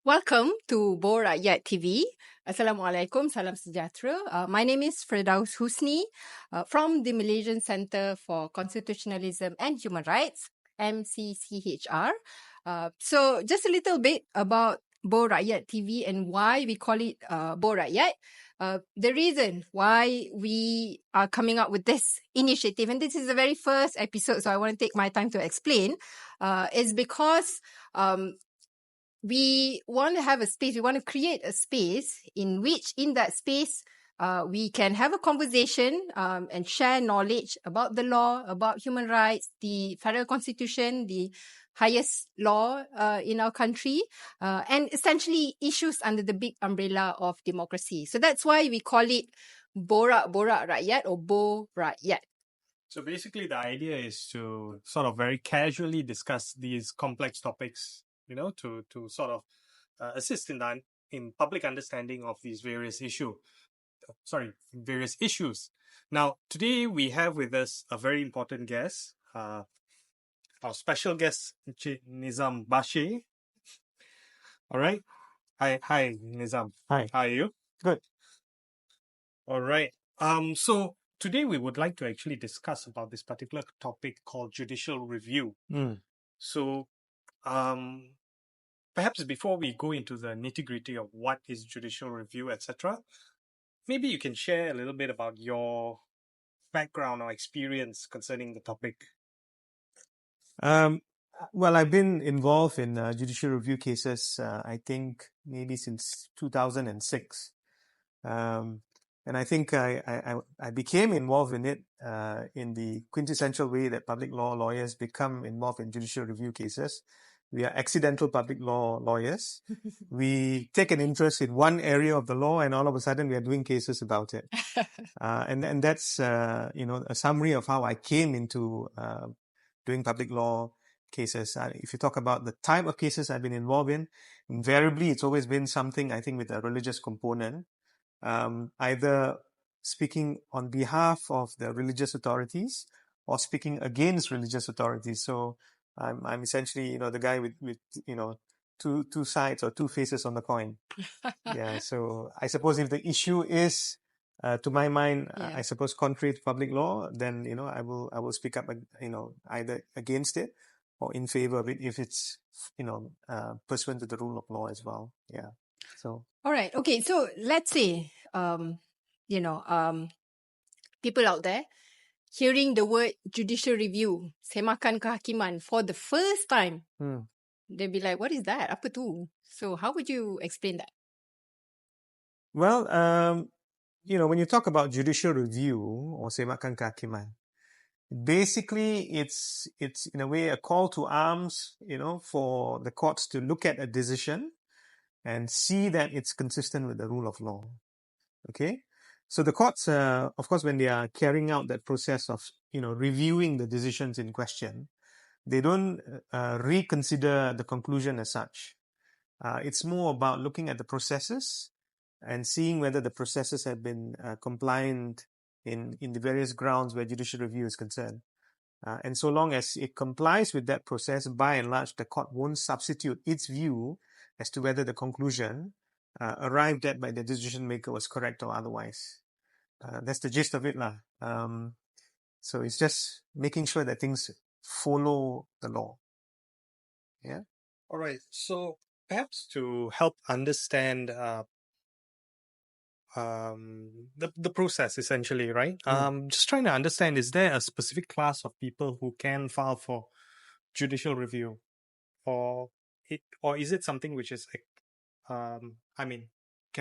Welcome to BoRAKyat TV. Assalamualaikum, salam sejahtera. My name is Firdaus Husni from the Malaysian Centre for Constitutionalism and Human Rights, MCCHR. So just a little bit about BoRAKyat TV and why we call it BoRAKyat. The reason why we are coming up with this initiative, and this is the very first episode, so I want to take my time to explain, is because we want to have a space, we want to create a space in which, in that space, we can have a conversation and share knowledge about the law, about human rights, the federal constitution, the highest law in our country, and essentially issues under the big umbrella of democracy. So that's why we call it BoRAKyat or BoRAKyat. So basically the idea is to sort of very casually discuss these complex topics, to sort of assist in public understanding of these various issues. Now, today we have with us a very important guest, our special guest, Nizam Bashir. All right. Hi, Nizam. Hi. How are you? Good. All right. So today we would like to actually discuss about this particular topic called judicial review. So, perhaps before we go into the nitty-gritty of what is judicial review, etc., maybe you can share a little bit about your background or experience concerning the topic. Well, I've been involved in judicial review cases, I think maybe since 2006. And I think I became involved in it in the quintessential way that public law lawyers become involved in judicial review cases. We are accidental public law lawyers. We take an interest in one area of the law, and all of a sudden we are doing cases about it. And that's a summary of how I came into doing public law cases. If you talk about the type of cases I've been involved in, invariably it's always been something, I think, with a religious component, either speaking on behalf of the religious authorities or speaking against religious authorities. So I'm essentially, the guy with two sides or two faces on the coin. Yeah. So I suppose if the issue is, to my mind, I suppose contrary to public law, then I will speak up, either against it or in favor of it if it's pursuant to the rule of law as well. Yeah. So. All right. Okay. So let's say, people out there hearing the word judicial review, semakan kehakiman, for the first time, they'll be like, what is that? Apa tu? So how would you explain that? Well, when you talk about judicial review or semakan kehakiman, basically it's in a way a call to arms, for the courts to look at a decision and see that it's consistent with the rule of law. Okay? So the courts, of course, when they are carrying out that process of, reviewing the decisions in question, they don't reconsider the conclusion as such. It's more about looking at the processes and seeing whether the processes have been compliant in the various grounds where judicial review is concerned. And so long as it complies with that process, by and large, the court won't substitute its view as to whether the conclusion arrived at by the decision maker was correct or otherwise. That's the gist of it, lah. So it's just making sure that things follow the law. Yeah. All right. So perhaps to help understand the process, essentially, right? Just trying to understand, is there a specific class of people who can file for judicial review, or is it something which is can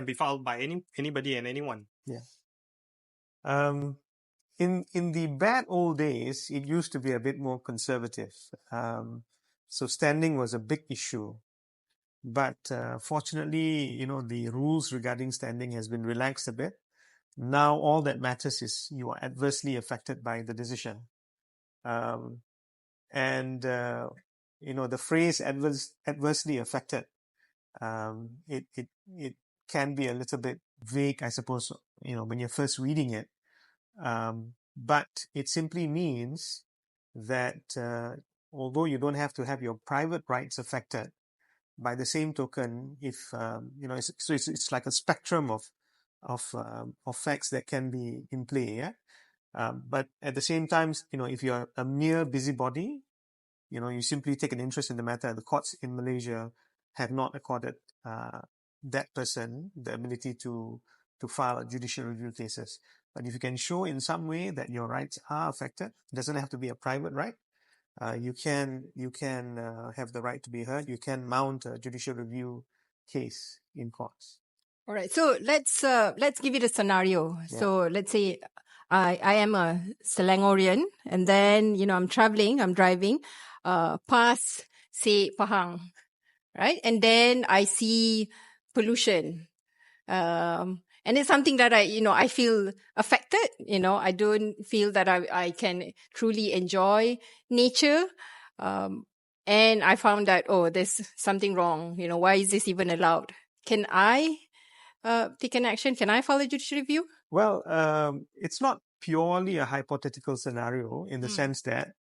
be filed by anybody and anyone? Yeah. In the bad old days, it used to be a bit more conservative. So standing was a big issue. But fortunately, the rules regarding standing has been relaxed a bit. Now all that matters is you are adversely affected by the decision. The phrase adversely affected, it can be a little bit vague, I suppose, when you're first reading it. But it simply means that although you don't have to have your private rights affected, by the same token, if it's like a spectrum of facts that can be in play. Yeah. But at the same time, if you're a mere busybody, you simply take an interest in the matter. The courts in Malaysia have not accorded that person the ability to file judicial review cases. But if you can show in some way that your rights are affected, it doesn't have to be a private right. You can have the right to be heard. You can mount a judicial review case in courts. All right. So let's give it a scenario. Yeah. So let's say I am a Selangorian, and then I'm driving past, say, Pahang, right? And then I see pollution. And it's something that I feel affected. I don't feel that I can truly enjoy nature. And I found that, there's something wrong. Why is this even allowed? Can I take an action? Can I file a judicial review? Well, it's not purely a hypothetical scenario in the sense that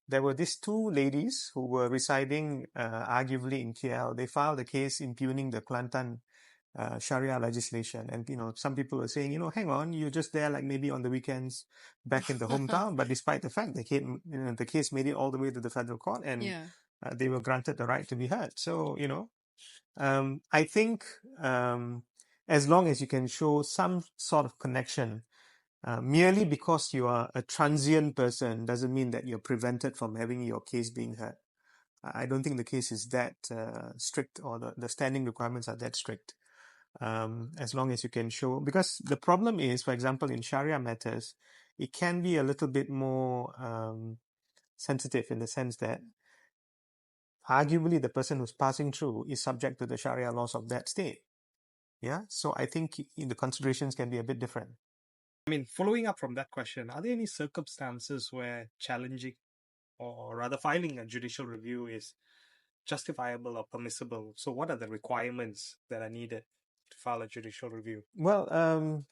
there were these two ladies who were residing arguably in KL. They filed a case impugning the Kelantan Sharia legislation. And, some people were saying, hang on, you're just there like maybe on the weekends back in the hometown. But despite the fact the case made it all the way to the federal court and they were granted the right to be heard. So, I think as long as you can show some sort of connection, merely because you are a transient person doesn't mean that you're prevented from having your case being heard. I don't think the case is that strict, or the standing requirements are that strict. As long as you can show, because the problem is, for example, in Sharia matters, it can be a little bit more sensitive in the sense that arguably the person who's passing through is subject to the Sharia laws of that state. Yeah, so I think the considerations can be a bit different. I mean, following up from that question, are there any circumstances where challenging, or rather filing a judicial review is justifiable or permissible? So what are the requirements that are needed to file a judicial review? Well,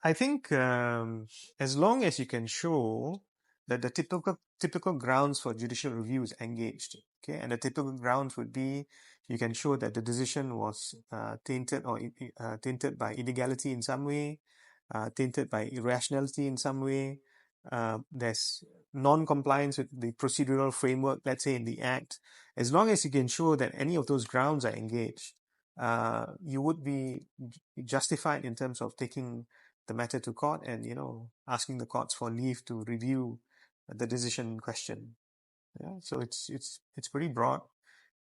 I think as long as you can show that the typical grounds for judicial review is engaged, okay, and the typical grounds would be you can show that the decision was tainted by illegality in some way, tainted by irrationality in some way. There's non-compliance with the procedural framework, let's say in the Act. As long as you can show that any of those grounds are engaged, you would be justified in terms of taking the matter to court and asking the courts for leave to review the decision in question. Yeah, so it's pretty broad.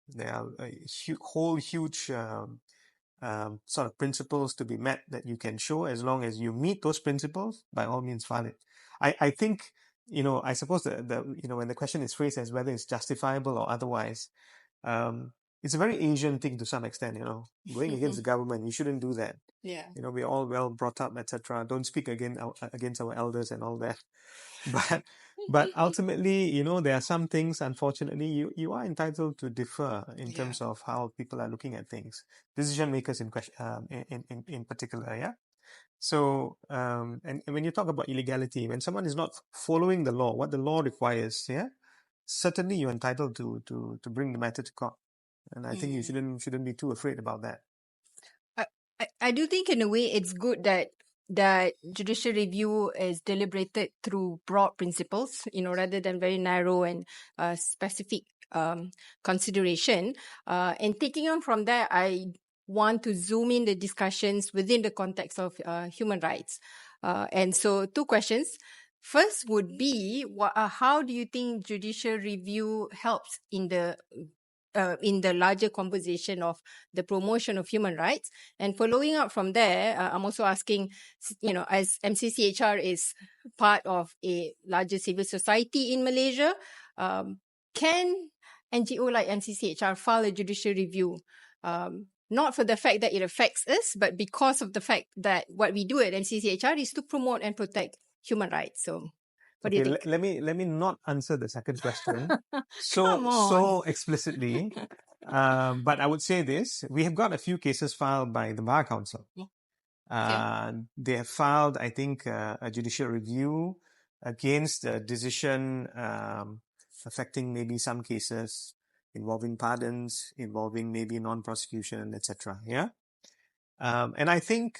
There are a huge sort of principles to be met that you can show. As long as you meet those principles, by all means file it. I think I suppose when the question is phrased as whether it's justifiable or otherwise, it's a very Asian thing to some extent, going against the government. You shouldn't do that. Yeah. We're all well brought up, etc. Don't speak against our elders and all that. But ultimately, there are some things, unfortunately, you are entitled to differ in terms of how people are looking at things. Decision makers in question, in particular, yeah. So, and when you talk about illegality, when someone is not following the law, what the law requires, yeah, certainly you're entitled to bring the matter to court. And I think you shouldn't be too afraid about that. I do think in a way it's good that judicial review is deliberated through broad principles, rather than very narrow and specific consideration. And taking on from that, I want to zoom in the discussions within the context of human rights. And so 2 questions. First would be, how do you think judicial review helps in the larger conversation of the promotion of human rights? And following up from there, I'm also asking, as MCCHR is part of a larger civil society in Malaysia, can NGO like MCCHR file a judicial review? Not for the fact that it affects us, but because of the fact that what we do at MCCHR is to promote and protect human rights. So what do you think? Let me not answer the second question Come so on. explicitly. But I would say this: we have got a few cases filed by the Bar Council. They have filed, I think, a judicial review against a decision affecting maybe some cases involving pardons, involving maybe non-prosecution, etc. Yeah. And I think,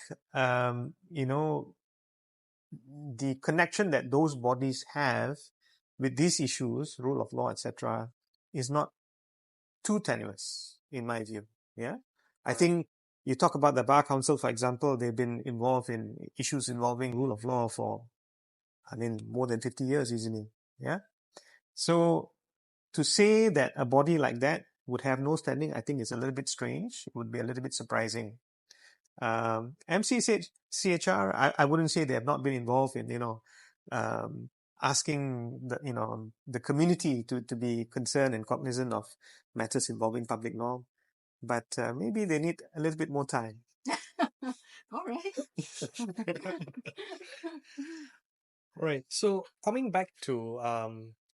the connection that those bodies have with these issues, rule of law, etc., is not too tenuous, in my view. Yeah. I think you talk about the Bar Council, for example, they've been involved in issues involving rule of law for, more than 50 years, easily. Yeah. So to say that a body like that would have no standing, I think is a little bit strange. It would be a little bit surprising. MCCHR, I wouldn't say they have not been involved in, asking the community to be concerned and cognizant of matters involving public law, but maybe they need a little bit more time. All right. Right. So coming back to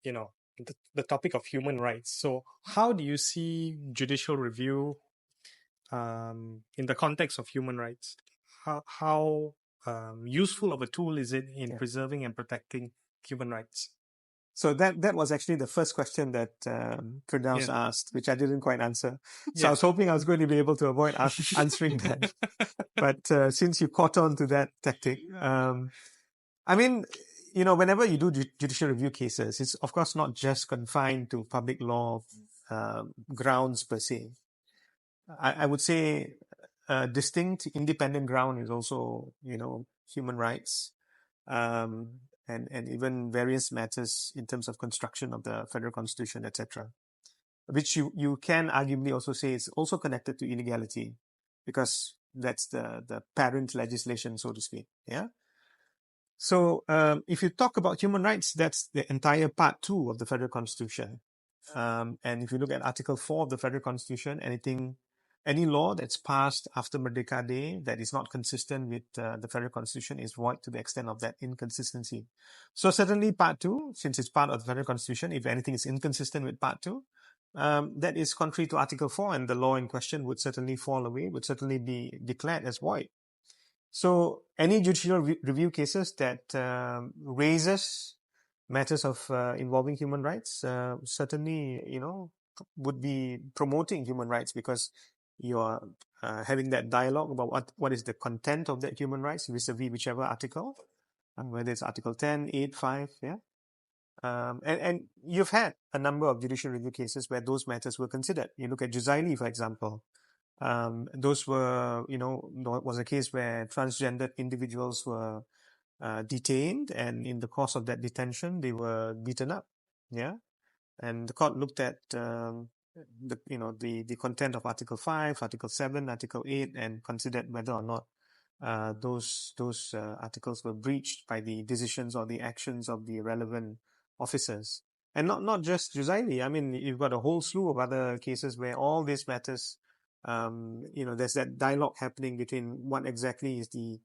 the topic of human rights. So how do you see judicial review in the context of human rights? How useful of a tool is it in preserving and protecting human rights? So that was actually the first question that Firdaus asked, which I didn't quite answer. So I was hoping I was going to be able to avoid answering that. But since you caught on to that tactic, whenever you do judicial review cases, it's of course not just confined to public law grounds per se. I would say a distinct independent ground is also, human rights, and even various matters in terms of construction of the federal constitution, etc., which you can arguably also say is also connected to illegality, because that's the parent legislation, so to speak. Yeah. So if you talk about human rights, that's the entire part 2 of the federal constitution. And if you look at Article 4 of the federal constitution, any law that's passed after Merdeka Day that is not consistent with the federal constitution is void to the extent of that inconsistency. So certainly part 2, since it's part of the federal constitution, if anything is inconsistent with part 2, that is contrary to Article 4, and the law in question would certainly fall away, would certainly be declared as void. So any judicial review cases that raises matters of involving human rights certainly, would be promoting human rights, because you are having that dialogue about what is the content of that human rights vis-a-vis whichever article, whether it's Article 10, 8, 5, yeah. And you've had a number of judicial review cases where those matters were considered. You look at Judicial, for example. Those were, was a case where transgendered individuals were detained, and in the course of that detention, they were beaten up. Yeah. And the court looked at the content of Article 5, Article 7, Article 8, and considered whether or not those articles were breached by the decisions or the actions of the relevant officers. And not just Juzaili. I mean, you've got a whole slew of other cases where all these matters, there's that dialogue happening between what exactly is the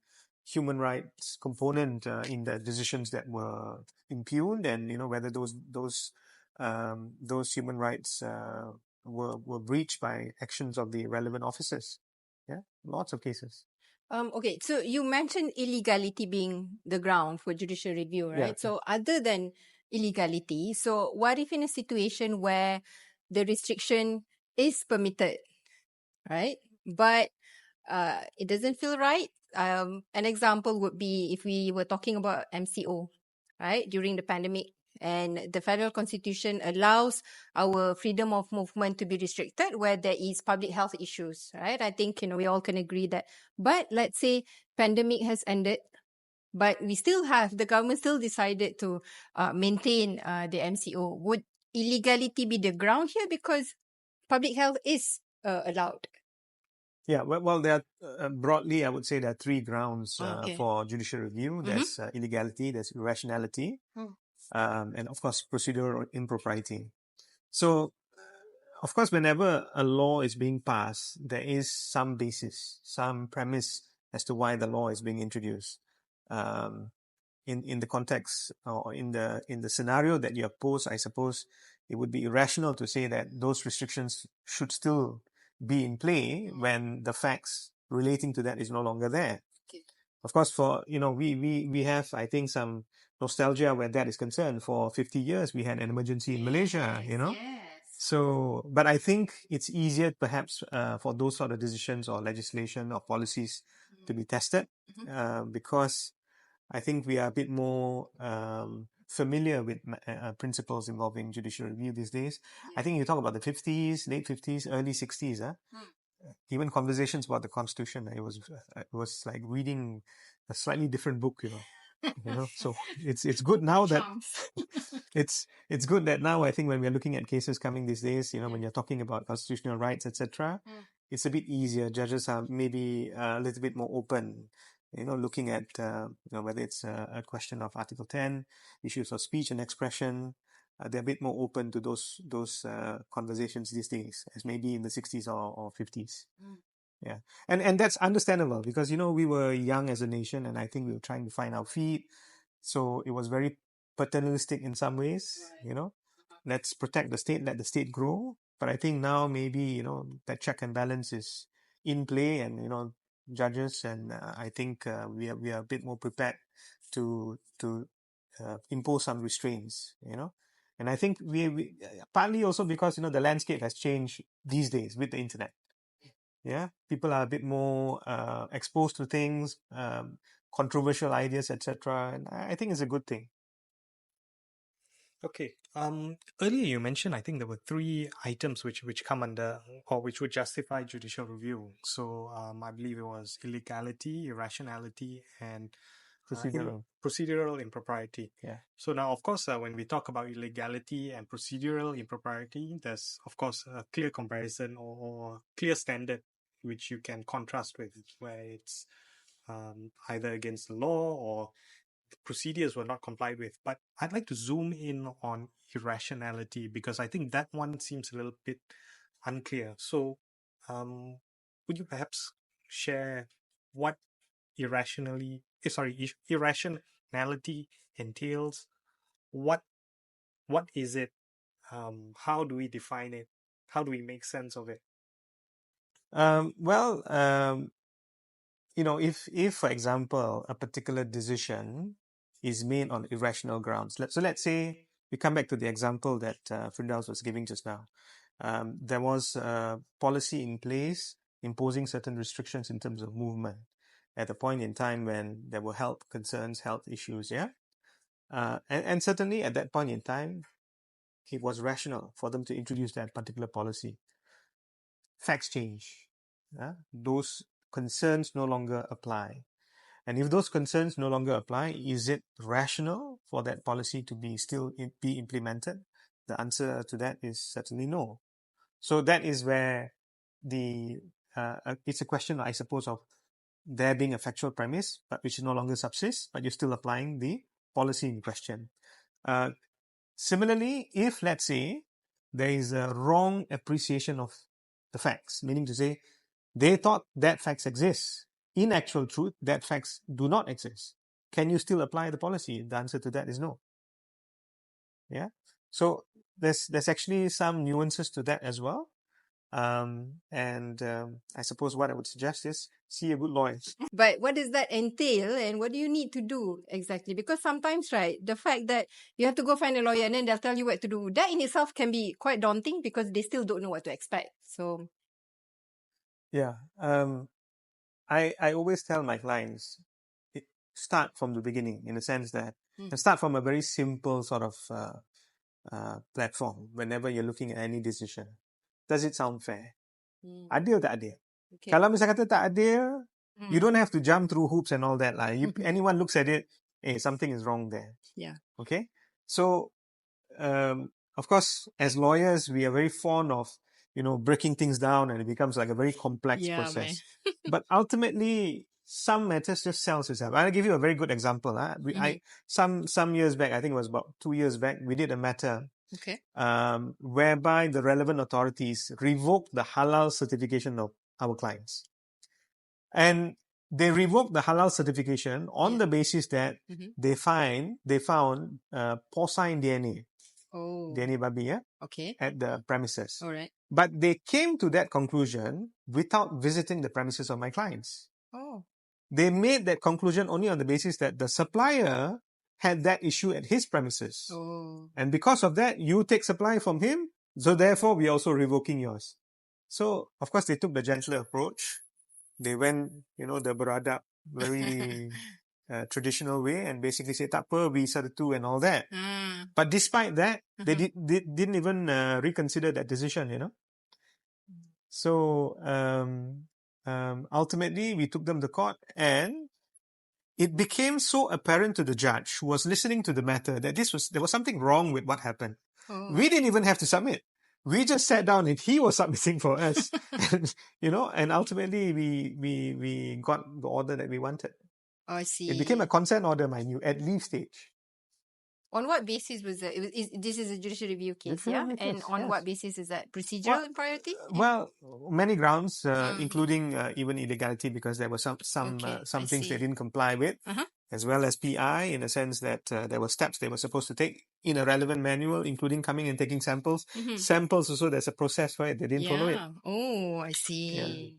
human rights component in the decisions that were impugned, and whether those human rights were breached by actions of the relevant officers. Yeah, lots of cases. Okay, so you mentioned illegality being the ground for judicial review, right? Yeah. So other than illegality, so what if in a situation where the restriction is permitted, right? But it doesn't feel right. An example would be if we were talking about MCO, right? During the pandemic, and the federal constitution allows our freedom of movement to be restricted where there is public health issues, right? I think, we all can agree that. But let's say pandemic has ended, but the government still decided to maintain the MCO. Would illegality be the ground here because public health is allowed? Yeah, well, there are broadly, I would say there are 3 grounds Okay. for judicial review. There's illegality, there's irrationality, and of course procedural impropriety. So, of course, whenever a law is being passed, there is some basis, some premise as to why the law is being introduced. In the context or in the scenario that you have posed, I suppose it would be irrational to say that those restrictions should still be in play when the facts relating to that is no longer there. Okay. Of course, we have, I think, some nostalgia where that is concerned. For 50 years, we had an emergency in Malaysia, Yes. So, but I think it's easier perhaps for those sort of decisions or legislation or policies to be tested because I think we are a bit more familiar with principles involving judicial review these days. I think you talk about the 50s, late 50s, early 60s. Even conversations about the Constitution, it was like reading a slightly different book, So it's good now that it's good that now I think when we're looking at cases coming these days, when you're talking about constitutional rights, etc., it's a bit easier. Judges are maybe a little bit more open, looking at whether it's a question of Article 10, issues of speech and expression. They're a bit more open to those conversations these days, as maybe in the 60s or 50s. Yeah, and that's understandable because we were young as a nation, and I think we were trying to find our feet. So it was very paternalistic in some ways. Let's protect the state, let the state grow. But I think now maybe that check and balance is in play, and judges, and I think we are a bit more prepared to impose some restraints. And I think we partly also because the landscape has changed these days with the internet. Yeah, people are a bit more exposed to things, controversial ideas, etc. And I think it's a good thing. Okay. Earlier you mentioned I think there were three items which come under or which would justify judicial review. So I believe it was illegality, irrationality, and procedural impropriety. Yeah. So now, of course, when we talk about illegality and procedural impropriety, there's of course a clear comparison or clear standard which you can contrast with, where it's either against the law or procedures were not complied with. But I'd like to zoom in on irrationality because I think that one seems a little bit unclear. So, would you perhaps share what irrationality entails? What is it? How do we define it? How do we make sense of it? If for example a particular decision is made on irrational grounds, let's say we come back to the example that Firdaus was giving just now. There was a policy in place imposing certain restrictions in terms of movement at a point in time when there were health concerns, health issues, and certainly at that point in time, it was rational for them to introduce that particular policy. Facts change. Those concerns no longer apply. And if those concerns no longer apply, is it rational for that policy to be implemented? The answer to that is certainly no. So that is where it's a question, I suppose, of there being a factual premise, but which no longer subsists, but you're still applying the policy in question. Similarly, if let's say there is a wrong appreciation of the facts, meaning to say they thought that facts exist. In actual truth, that facts do not exist. Can you still apply the policy? The answer to that is no. Yeah. So there's actually some nuances to that as well. I suppose what I would suggest is see a good lawyer. But what does that entail and what do you need to do exactly? Because sometimes, right, the fact that you have to go find a lawyer and then they'll tell you what to do, that in itself can be quite daunting because they still don't know what to expect. So, yeah, I always tell my clients, start from the beginning in the sense that start from a very simple sort of platform whenever you're looking at any decision. Does it sound fair? Adil tak adil? Okay. Kalau misalnya kata tak adil, you don't have to jump through hoops and all that. Anyone looks at it, something is wrong there. Yeah. Okay? So, of course, as lawyers, we are very fond of, breaking things down and it becomes like a very complex process. But ultimately, some matters just sells itself. I'll give you a very good example. Some years back, I think it was about 2 years back, we did a matter whereby the relevant authorities revoked the halal certification of our clients. And they revoked the halal certification on the basis that they found porcine DNA. DNA babi, at the premises. All right. But they came to that conclusion without visiting the premises of my clients. Oh. They made that conclusion only on the basis that the supplier had that issue at his premises. Oh. And because of that, you take supply from him, So therefore, we are also revoking yours. So, of course, they took the gentler approach. They went, the beradab, very traditional way, and basically said, tak apa, we satu and all that. But despite that, they didn't even reconsider that decision. So, ultimately, we took them to court, and it became so apparent to the judge who was listening to the matter that there was something wrong with what happened. We didn't even have to submit. We just sat down and he was submitting for us. And ultimately we got the order that we wanted. Oh, I see. It became a consent order, mind you, at leave stage. On what basis was that? This is a judicial review case, Judicial yeah? review And case, on yes. what basis is that? Procedural priority? Well, many grounds, including even illegality, because there were some Okay, I things they see. didn't comply with, as well as PI, in the sense that there were steps they were supposed to take in a relevant manual, including coming and taking samples. Samples also, there's a process for it. They didn't follow it. Oh, I see.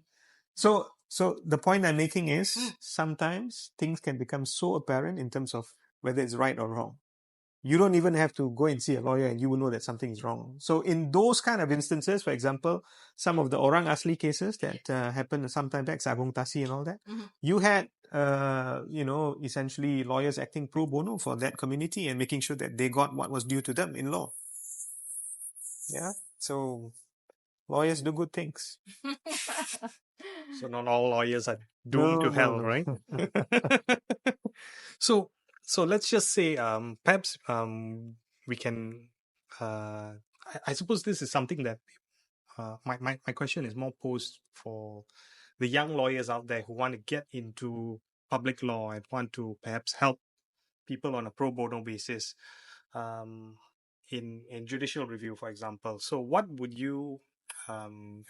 Yeah. So the point I'm making is sometimes things can become so apparent in terms of whether it's right or wrong. You don't even have to go and see a lawyer and you will know that something is wrong. So in those kind of instances, for example, some of the Orang Asli cases that happened some time back, Sagong Tasi and all that, you had, essentially lawyers acting pro bono for that community and making sure that they got what was due to them in law. Yeah. So lawyers do good things. So not all lawyers are doomed to hell, right? So let's just say perhaps we can I suppose this is something that my question is more posed for the young lawyers out there who want to get into public law and want to perhaps help people on a pro bono basis in judicial review, for example. So what would you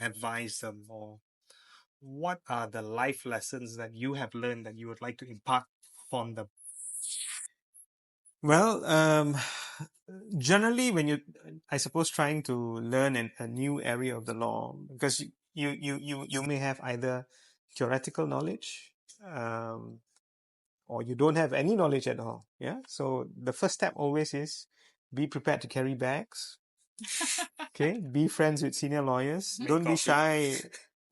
advise them, or what are the life lessons that you have learned that you would like to impart on them? Well, generally, when I suppose, trying to learn a new area of the law, because you may have either theoretical knowledge, or you don't have any knowledge at all. Yeah. So the first step always is be prepared to carry bags. Okay. Be friends with senior lawyers. Don't be shy.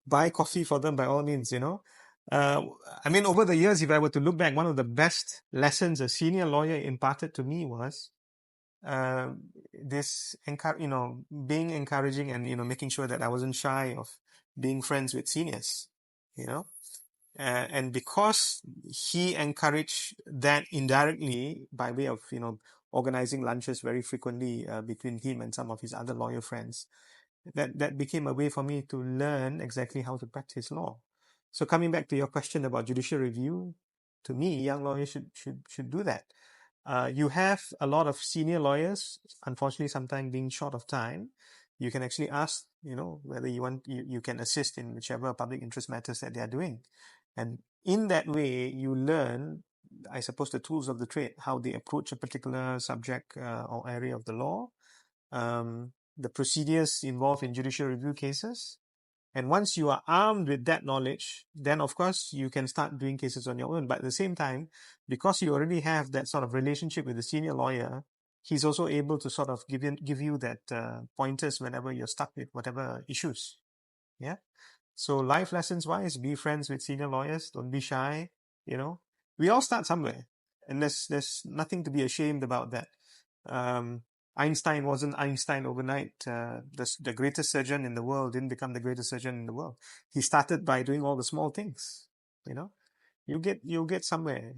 Buy coffee for them by all means. Over the years, if I were to look back, one of the best lessons a senior lawyer imparted to me was this, being encouraging and, making sure that I wasn't shy of being friends with seniors, and because he encouraged that indirectly by way of, organizing lunches very frequently between him and some of his other lawyer friends, that became a way for me to learn exactly how to practice law. So coming back to your question about judicial review, to me, young lawyers should do that. You have a lot of senior lawyers, unfortunately, sometimes being short of time. You can actually ask, whether you can assist in whichever public interest matters that they are doing. And in that way, you learn, I suppose, the tools of the trade, how they approach a particular subject or area of the law, the procedures involved in judicial review cases. And once you are armed with that knowledge, then of course you can start doing cases on your own. But at the same time, because you already have that sort of relationship with the senior lawyer, he's also able to sort of give you that pointers whenever you're stuck with whatever issues. Yeah. So life lessons wise, be friends with senior lawyers. Don't be shy. We all start somewhere, and there's nothing to be ashamed about that. Einstein wasn't Einstein overnight. The greatest surgeon in the world didn't become the greatest surgeon in the world. He started by doing all the small things. You'll get somewhere.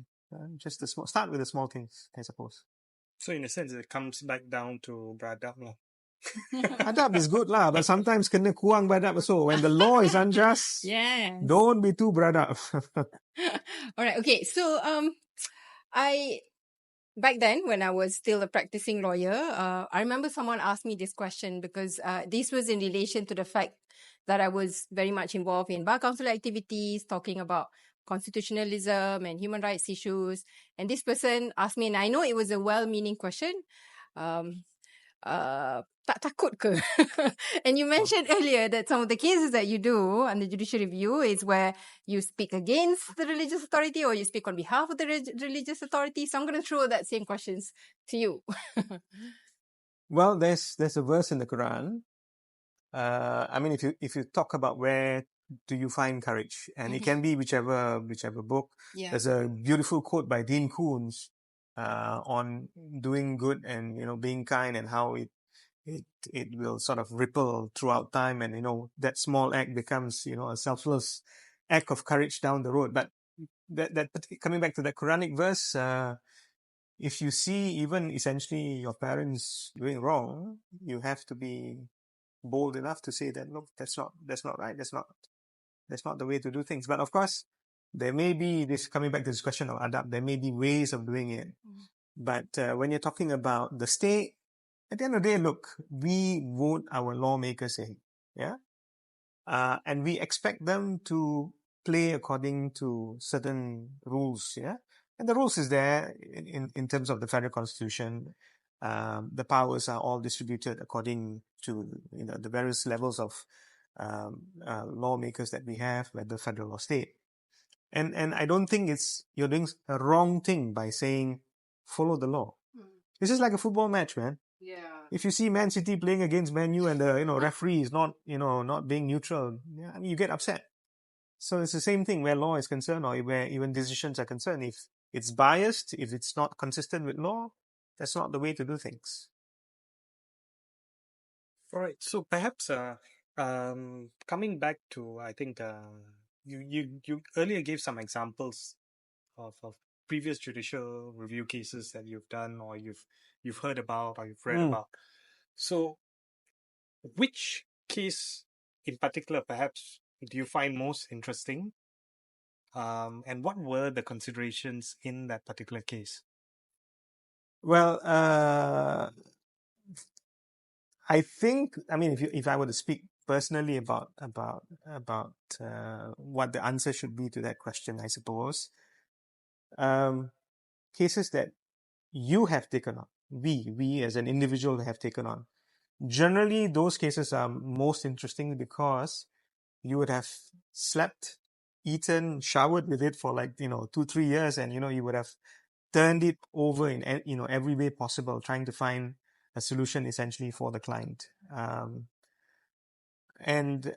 Start with the small things, I suppose. So in a sense, it comes back down to beradab lah. Adab is good lah, but sometimes kena kurang beradab also. When the law is unjust, don't be too beradab. All right. Okay. So back then, when I was still a practicing lawyer, I remember someone asked me this question because this was in relation to the fact that I was very much involved in bar council activities, talking about constitutionalism and human rights issues. And this person asked me, and I know it was a well-meaning question, tak takut ke? And you mentioned earlier that some of the cases that you do under judicial review is where you speak against the religious authority or you speak on behalf of the religious authority. So I'm going to throw that same questions to you. Well, there's a verse in the Quran. I mean, if you talk about where do you find courage, and it can be whichever book. Yeah. There's a beautiful quote by Dean Koontz on doing good and being kind, and how it will sort of ripple throughout time, and that small act becomes a selfless act of courage down the road. But coming back to that Quranic verse, if you see even essentially your parents doing wrong, you have to be bold enough to say that, look, that's not right, that's not the way to do things. But of course, there may be this, coming back to this question of adab, there may be ways of doing it. But when you're talking about the state, at the end of the day, look, we vote our lawmakers in, yeah, and we expect them to play according to certain rules, yeah. And the rules is there in terms of the federal constitution. The powers are all distributed according to the various levels of lawmakers that we have, whether federal or state. And I don't think you're doing a wrong thing by saying follow the law. This is like a football match, man. Yeah. If you see Man City playing against Man U and the referee is not not being neutral, I mean, you get upset. So it's the same thing where law is concerned, or where even decisions are concerned. If it's biased, if it's not consistent with law, that's not the way to do things. All right. So perhaps coming back to, I think you earlier gave some examples of previous judicial review cases that you've done, or you've heard about, or you've read about. So which case in particular perhaps do you find most interesting? And what were the considerations in that particular case? Well, I think, I mean, if I were to speak personally about what the answer should be to that question, I suppose, cases that you have taken on, we as an individual have taken on, generally those cases are most interesting because you would have slept, eaten, showered with it for like 2-3 years, and you would have turned it over in every way possible, trying to find a solution essentially for the client. And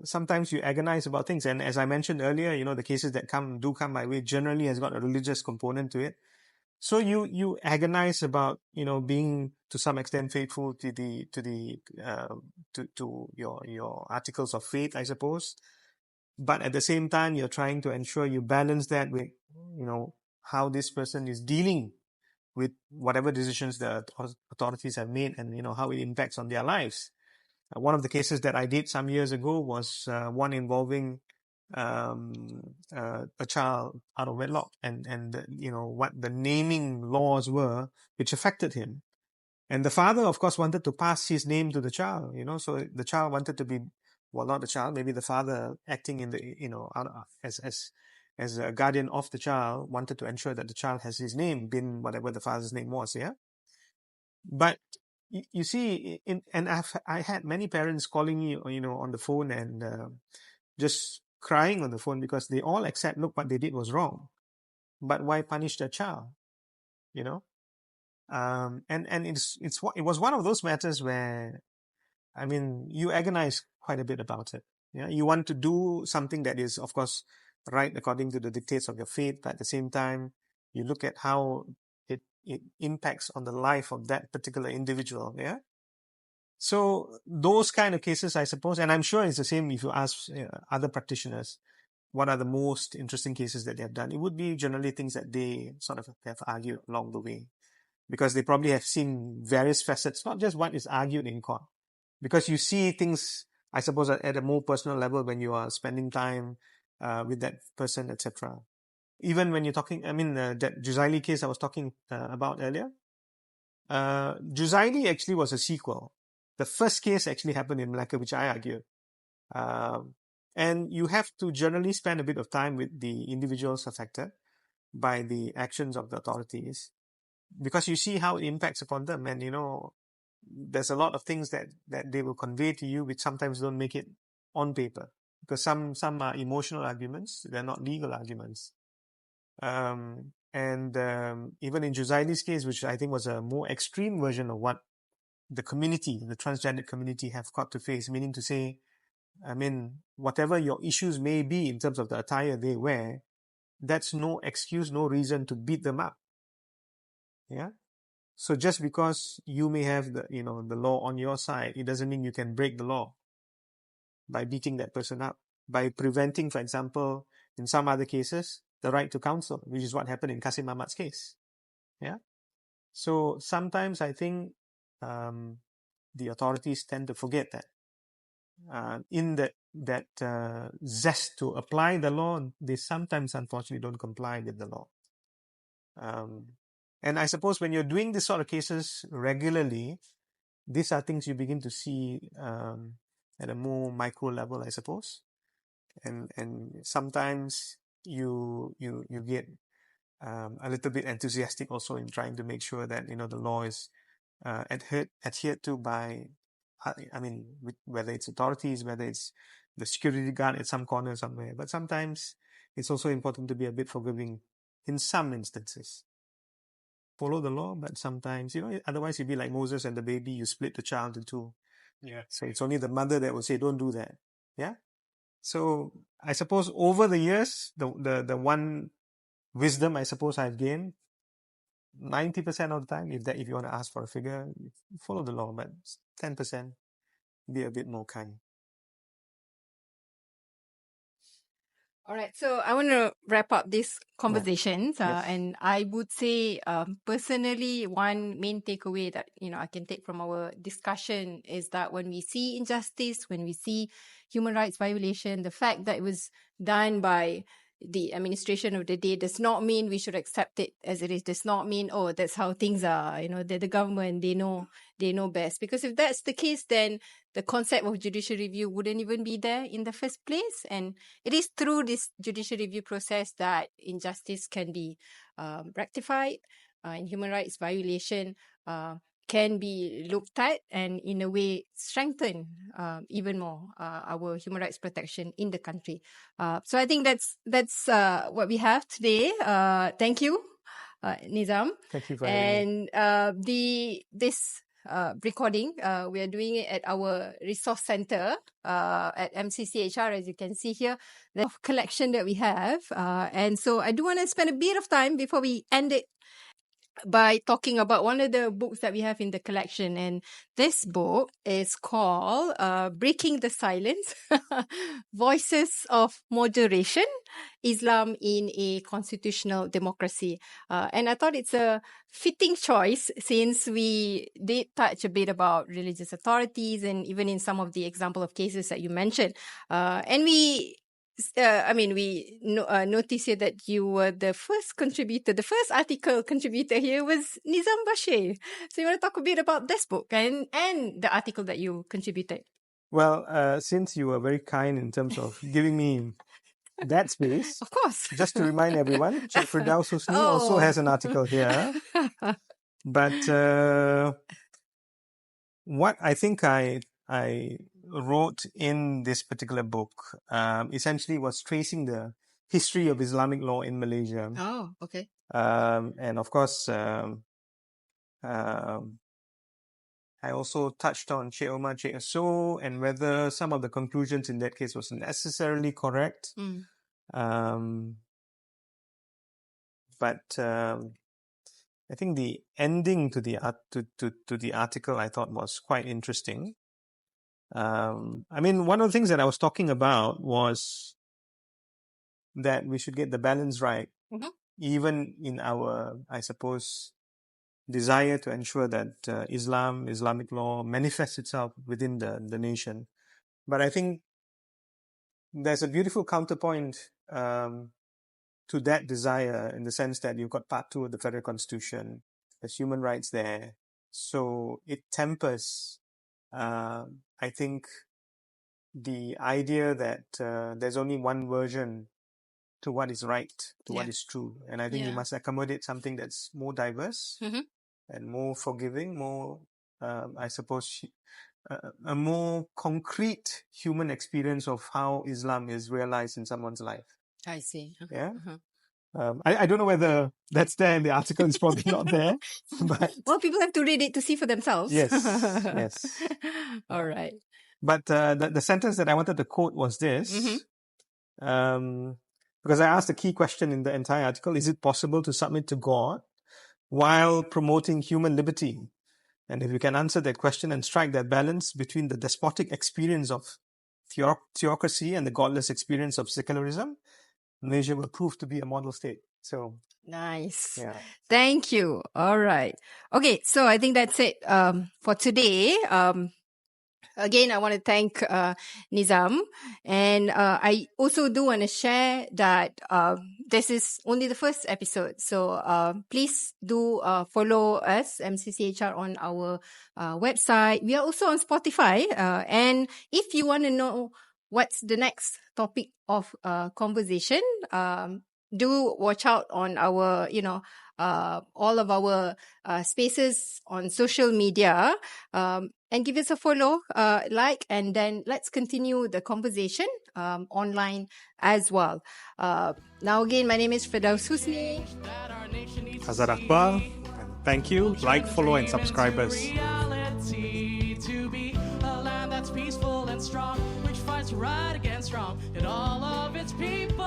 sometimes you agonize about things, and as I mentioned earlier, the cases that come my way generally has got a religious component to it. So you agonize about being to some extent faithful to your articles of faith, I suppose. But at the same time, you're trying to ensure you balance that with how this person is dealing with whatever decisions the authorities have made, and how it impacts on their lives. One of the cases that I did some years ago was one involving a child out of wedlock, and what the naming laws were, which affected him. And the father, of course, wanted to pass his name to the child, so the child wanted to be, well, not the child, maybe the father acting in the, as a guardian of the child, wanted to ensure that the child has his name, been whatever the father's name was, yeah. But you see, and I had many parents calling me, on the phone, and just crying on the phone because they all accept, look, what they did was wrong, but why punish their child, and it was one of those matters where, I mean, you agonize quite a bit about it. Yeah, you want to do something that is, of course, right according to the dictates of your faith, but at the same time, you look at how it impacts on the life of that particular individual. Yeah. So those kind of cases, I suppose, and I'm sure it's the same if you ask other practitioners, what are the most interesting cases that they have done? It would be generally things that they sort of have argued along the way, because they probably have seen various facets, not just what is argued in court. Because you see things, I suppose, at a more personal level when you are spending time with that person, etc. Even when you're talking, I mean, that Juzaili case I was talking about earlier, Juzaili actually was a sequel. The first case actually happened in Malacca, which I argued. And you have to generally spend a bit of time with the individuals affected by the actions of the authorities, because you see how it impacts upon them. And, there's a lot of things that they will convey to you, which sometimes don't make it on paper, because some are emotional arguments. They're not legal arguments. And even in Juzaili's case, which I think was a more extreme version of what the community, the transgender community, have got to face. Meaning to say, I mean, whatever your issues may be in terms of the attire they wear, that's no excuse, no reason to beat them up. Yeah. So just because you may have the law on your side, it doesn't mean you can break the law by beating that person up, by preventing, for example, in some other cases, the right to counsel, which is what happened in Kasim Ahmad's case. Yeah. So sometimes I think the authorities tend to forget that. In that zest to apply the law, they sometimes unfortunately don't comply with the law. And I suppose when you're doing this sort of cases regularly, these are things you begin to see at a more micro level, I suppose. And sometimes you get a little bit enthusiastic also in trying to make sure that the law is adhered to by, I mean, whether it's authorities, whether it's the security guard at some corner somewhere. But sometimes it's also important to be a bit forgiving in some instances. Follow the law, but sometimes, otherwise you'd be like Moses and the baby, you split the child in two. Yeah. So it's only the mother that will say, don't do that. Yeah. So I suppose over the years, the one wisdom I suppose I've gained, 90% of the time, if you want to ask for a figure, follow the law, but 10%, be a bit more kind. All right, so I want to wrap up these conversations, Yes. and I would say, personally, one main takeaway that I can take from our discussion is that when we see injustice, when we see human rights violation, the fact that it was done by the administration of the day does not mean we should accept it as it is. Does not mean, oh, that's how things are. The government, they know best. Because if that's the case, then the concept of judicial review wouldn't even be there in the first place. And it is through this judicial review process that injustice can be rectified, and human rights violation can be looked at, and in a way strengthen even more our human rights protection in the country. So I think that's what we have today. Thank you, Nizam. Thank you for having me. And this recording, we are doing it at our resource center at MCCHR, as you can see here. The collection that we have, and so I do want to spend a bit of time before we end it by talking about one of the books that we have in the collection. And this book is called Breaking the Silence, Voices of Moderation, Islam in a Constitutional Democracy. And I thought it's a fitting choice since we did touch a bit about religious authorities and even in some of the example of cases that you mentioned. And we notice here that you were the first contributor, the first article contributor here was Nizam Bashir. So you want to talk a bit about this book and the article that you contributed? Well, since you were very kind in terms of giving me that space, of course, just to remind everyone, Cik Firdaus Husni also has an article here. But what I think I wrote in this particular book essentially was tracing the history of Islamic law in Malaysia. Oh, okay. And of course, I also touched on Sheikh Omar, Sheikh Aso, and whether some of the conclusions in that case was necessarily correct. But I think the ending to the article I thought was quite interesting. One of the things that I was talking about was that we should get the balance right, even in our, I suppose, desire to ensure that Islamic law manifests itself within the nation. But I think there's a beautiful counterpoint to that desire, in the sense that you've got Part 2 of the Federal Constitution, there's human rights there. So it tempers, I think, the idea that there's only one version to what is right, to what is true. And I think you must accommodate something that's more diverse and more forgiving, more, I suppose, a more concrete human experience of how Islam is realized in someone's life. I see. Yeah. I don't know whether that's there in the article. It's probably not there. But Well, people have to read it to see for themselves. yes, yes. All right. But the sentence that I wanted to quote was this. Because I asked a key question in the entire article: is it possible to submit to God while promoting human liberty? And if you can answer that question and strike that balance between the despotic experience of theocracy and the godless experience of secularism, Malaysia will prove to be a model state. So Nice. yeah. Thank you. All right. Okay, so I think that's it for today. Again, I want to thank Nizam. And I also do want to share that this is only the first episode. So please do follow us, MCCHR, on our website. We are also on Spotify. And if you want to know what's the next topic of conversation, do watch out on our, all of our spaces on social media, and give us a follow, like, and then let's continue the conversation online as well. Now again, my name is Firdaus Husni. Azad Akbar. And thank you. Like, follow, and subscribe us. To be a land that's peaceful and strong, which fights right against wrong, and all of its people.